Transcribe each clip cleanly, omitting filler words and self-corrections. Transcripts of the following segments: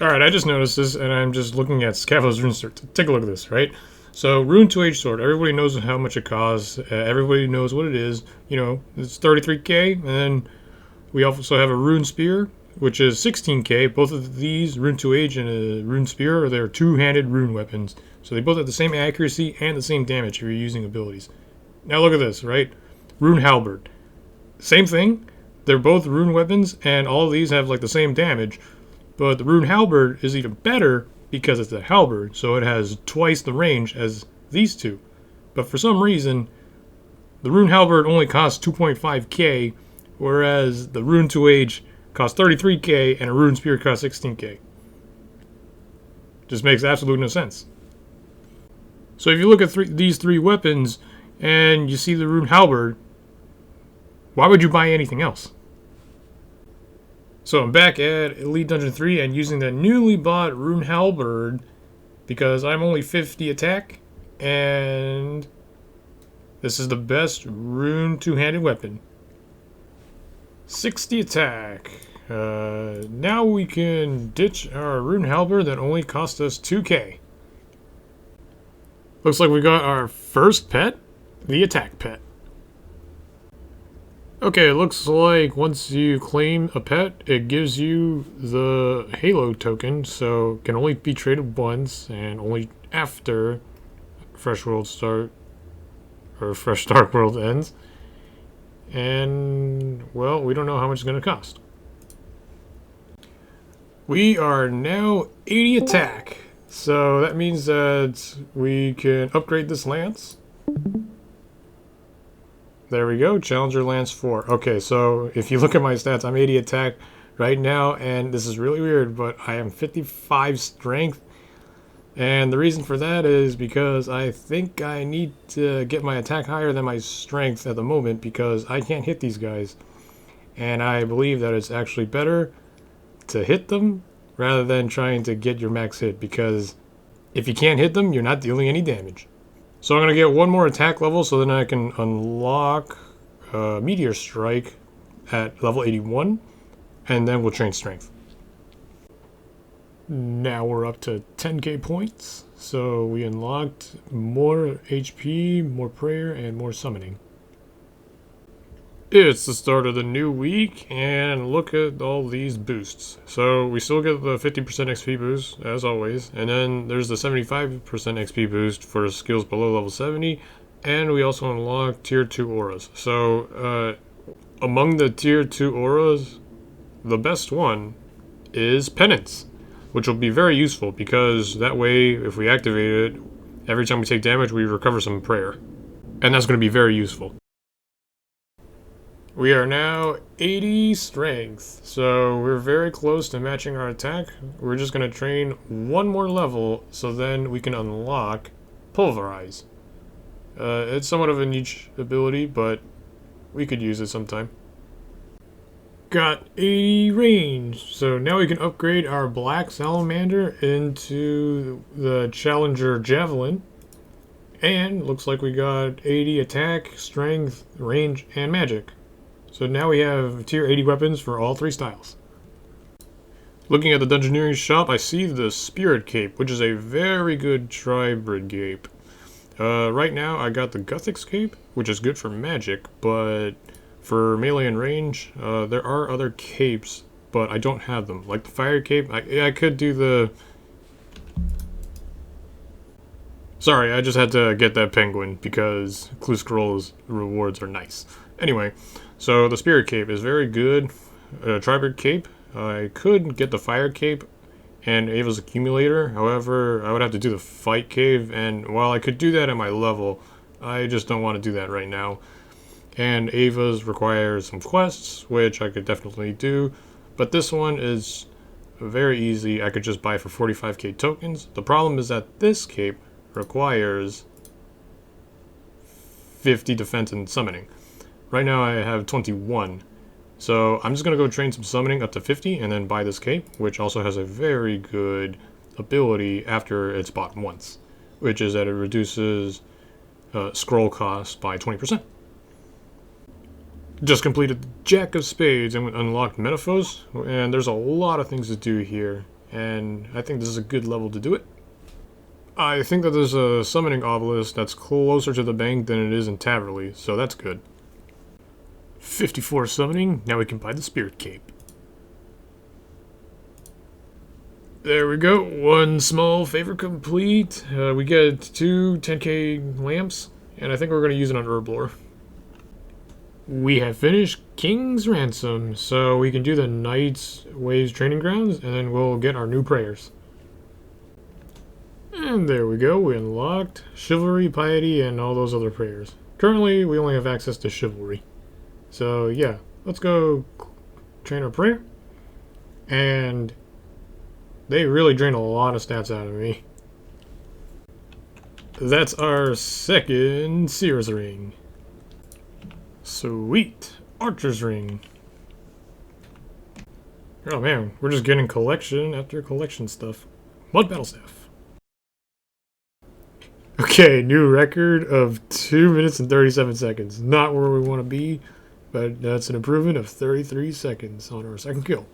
Alright, I just noticed this, and I'm just looking at Scavos Rune Sword. Take a look at this, right? So, Rune 2H Sword, everybody knows how much it costs, everybody knows what it is. You know, it's 33k, and then we also have a Rune Spear, which is 16k. Both of these, Rune 2H and a Rune Spear, they're two-handed rune weapons. So they both have the same accuracy and the same damage if you're using abilities. Now look at this, right? Rune Halberd. Same thing. They're both rune weapons, and all of these have like the same damage. But the Rune Halberd is even better because it's a halberd, so it has twice the range as these two. But for some reason, the Rune Halberd only costs 2.5k, whereas the Rune 2H costs 33k and a Rune Spear costs 16k. Just makes absolutely no sense. So if you look at these three weapons and you see the Rune Halberd, why would you buy anything else? So I'm back at Elite Dungeon 3 and using the newly bought Rune Halberd because I'm only 50 attack and this is the best rune two-handed weapon. 60 attack. Now we can ditch our Rune Halberd that only cost us 2k. Looks like we got our first pet, the attack pet. Okay, it looks like once you claim a pet, it gives you the Halo token, so it can only be traded once and only after Fresh World start or Fresh Dark World ends. And well, we don't know how much it's going to cost. We are now 80 attack, so that means that we can upgrade this lance. There we go, Challenger Lance 4. Okay, so if you look at my stats, I'm 80 attack right now, and this is really weird, but I am 55 strength. And the reason for that is because I think I need to get my attack higher than my strength at the moment because I can't hit these guys. And I believe that it's actually better to hit them rather than trying to get your max hit, because if you can't hit them, you're not dealing any damage. So I'm going to get one more attack level so then I can unlock Meteor Strike at level 81, and then we'll train strength. Now we're up to 10k points, so we unlocked more HP, more prayer, and more summoning. It's the start of the new week, and look at all these boosts. So we still get the 50% XP boost, as always, and then there's the 75% XP boost for skills below level 70, and we also unlock tier 2 auras. So among the tier 2 auras, the best one is Penance, which will be very useful because that way, if we activate it, every time we take damage, we recover some prayer. And that's going to be very useful. We are now 80 strength, so we're very close to matching our attack. We're just going to train one more level, so then we can unlock Pulverize. It's somewhat of a niche ability, but we could use it sometime. Got 80 range, so now we can upgrade our Black Salamander into the Challenger Javelin. And looks like we got 80 attack, strength, range, and magic. So now we have tier 80 weapons for all three styles. Looking at the Dungeoneering shop, I see the Spirit Cape, which is a very good Tribrid Cape. Right now I got the Guthix Cape, which is good for magic, but for melee and range, there are other capes, but I don't have them. Like the Fire Cape, I could do the... Sorry, I just had to get that penguin because Clue Scroll's rewards are nice. Anyway, so the Spirit Cape is very good. Tribrid Cape, I could get the Fire Cape and Ava's Accumulator. However, I would have to do the Fight Cave, and while I could do that at my level, I just don't want to do that right now. And Ava's requires some quests, which I could definitely do, but this one is very easy. I could just buy for 45k tokens. The problem is that this cape requires 50 defense and summoning. Right now I have 21, so I'm just going to go train some summoning up to 50 and then buy this cape, which also has a very good ability after it's bought once, which is that it reduces scroll cost by 20%. Just completed the Jack of Spades and unlocked Metaphos, and there's a lot of things to do here. and I think this is a good level to do it. I think that there's a summoning obelisk that's closer to the bank than it is in Taverley, so that's good. 54 summoning, now we can buy the Spirit Cape. There we go, one small favor complete. We get 2 10k lamps, and I think we're going to use it on Herblore. We have finished King's Ransom, so we can do the Knight's Waves training grounds, and then we'll get our new prayers. And there we go, we unlocked Chivalry, Piety, and all those other prayers. Currently, we only have access to Chivalry. So yeah, let's go train our prayer. And they really drain a lot of stats out of me. That's our second Seer's Ring. Sweet. Archer's Ring. Oh man, we're just getting collection after collection stuff. Mud Battle Staff. Okay, new record of 2 minutes and 37 seconds. Not where we want to be, but that's an improvement of 33 seconds on our second kill.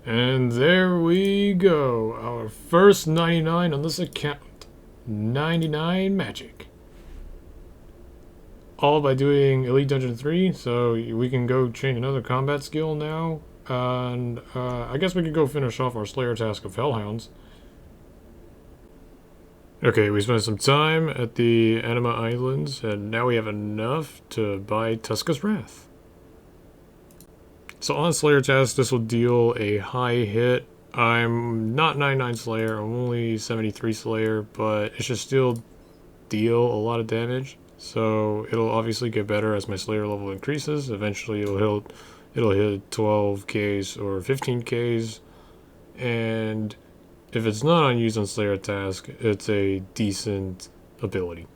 And there we go. Our first 99 on this account. 99 magic. All by doing Elite Dungeon 3, so we can go change another combat skill now. And I guess we could go finish off our Slayer task of Hellhounds. Okay, we spent some time at the Anima Islands, and now we have enough to buy Tuska's Wrath. So on Slayer task, this will deal a high hit. I'm not 99 Slayer, I'm only 73 Slayer, but it should still deal a lot of damage. So it'll obviously get better as my Slayer level increases. Eventually it'll hit 12Ks or 15Ks, and if it's not unused on Slayer task, it's a decent ability.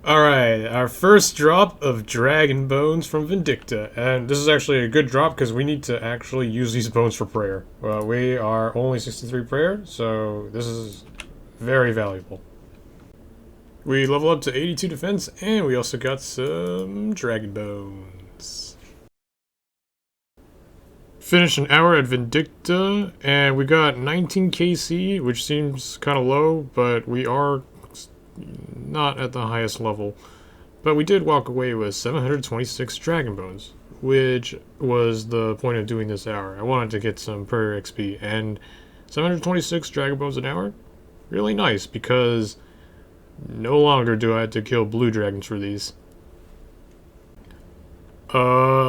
Alright, our first drop of Dragon Bones from Vindicta, and this is actually a good drop because we need to actually use these bones for prayer. Well, we are only 63 prayer, so this is very valuable. We level up to 82 defense, and we also got some Dragon Bones. Finished an hour at Vindicta, and we got 19 KC, which seems kind of low, but we are not at the highest level. But we did walk away with 726 Dragon Bones, which was the point of doing this hour. I wanted to get some prayer XP, and 726 Dragon Bones an hour? Really nice, because no longer do I have to kill blue dragons for these.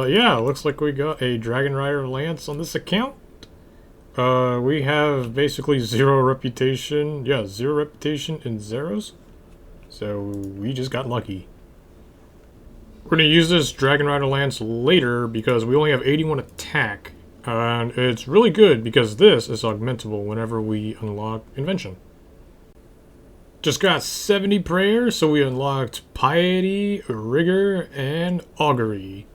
Yeah, looks like we got a Dragon Rider Lance on this account. We have basically 0 reputation. Yeah, 0 reputation in zeros. So we just got lucky. We're going to use this Dragon Rider Lance later because we only have 81 attack. And it's really good because this is augmentable whenever we unlock Invention. Just got 70 prayer, so we unlocked Piety, Rigor, and Augury.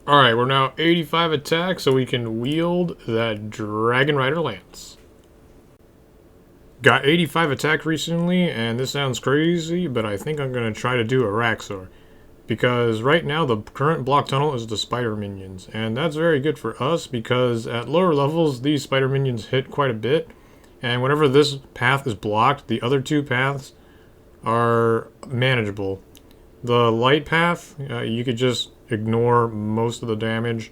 Alright, we're now 85 attack, so we can wield that Dragon Rider Lance. Got 85 attack recently, and this sounds crazy, but I think I'm going to try to do Araxxor. Because right now the current block tunnel is the spider minions, and that's very good for us because at lower levels these spider minions hit quite a bit. And whenever this path is blocked, the other 2 paths are manageable. The light path, you could just ignore most of the damage.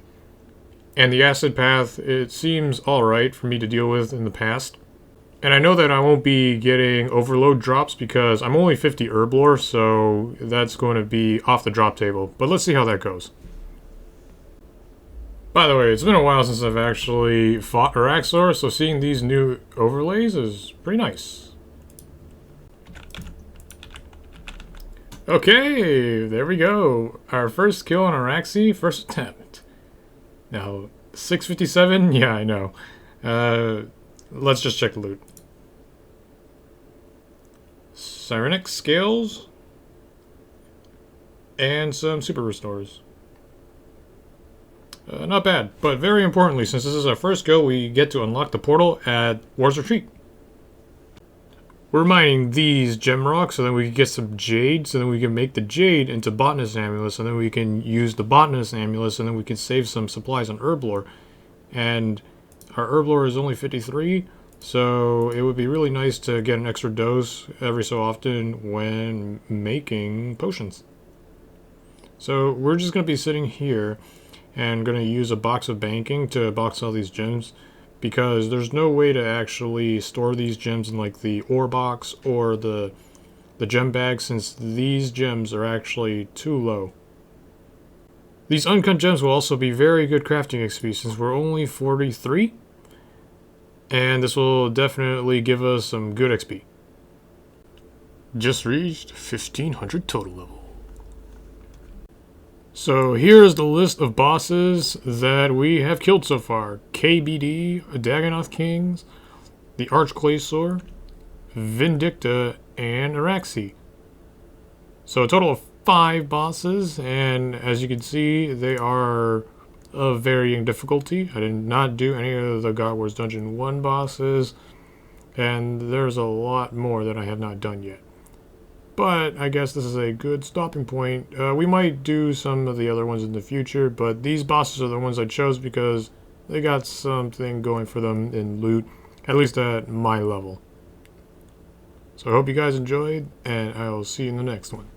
And the acid path, it seems alright for me to deal with in the past. And I know that I won't be getting overload drops because I'm only 50 Herblore, so that's going to be off the drop table. But let's see how that goes. By the way, it's been a while since I've actually fought Araxxor, so seeing these new overlays is pretty nice. Okay, there we go. Our first kill on Araxxor, first attempt. Now, 657? Yeah, I know. Let's just check the loot. Sirenic Scales. And some super restores. Not bad, but very importantly, since this is our first go, we get to unlock the portal at War's Retreat. We're mining these gem rocks so then we can get some jade, so then we can make the jade into botanist amulets, and then we can use the botanist amulets, and then we can save some supplies on herb lore. And our herb lore is only 53, so it would be really nice to get an extra dose every so often when making potions. So we're just going to be sitting here and going to use a box of banking to box all these gems, because there's no way to actually store these gems in like the ore box or the gem bag, since these gems are actually too low. These uncut gems will also be very good crafting XP since we're only 43, and this will definitely give us some good XP. Just reached 1500 total level. So here is the list of bosses that we have killed so far. KBD, Dagonoth Kings, the Araxxor, Vindicta, and Araxxor. So a total of 5 bosses, and as you can see, they are of varying difficulty. I did not do any of the God Wars Dungeon 1 bosses, and there's a lot more that I have not done yet. But I guess this is a good stopping point. We might do some of the other ones in the future, but these bosses are the ones I chose because they got something going for them in loot, at least at my level. So I hope you guys enjoyed, and I will see you in the next one.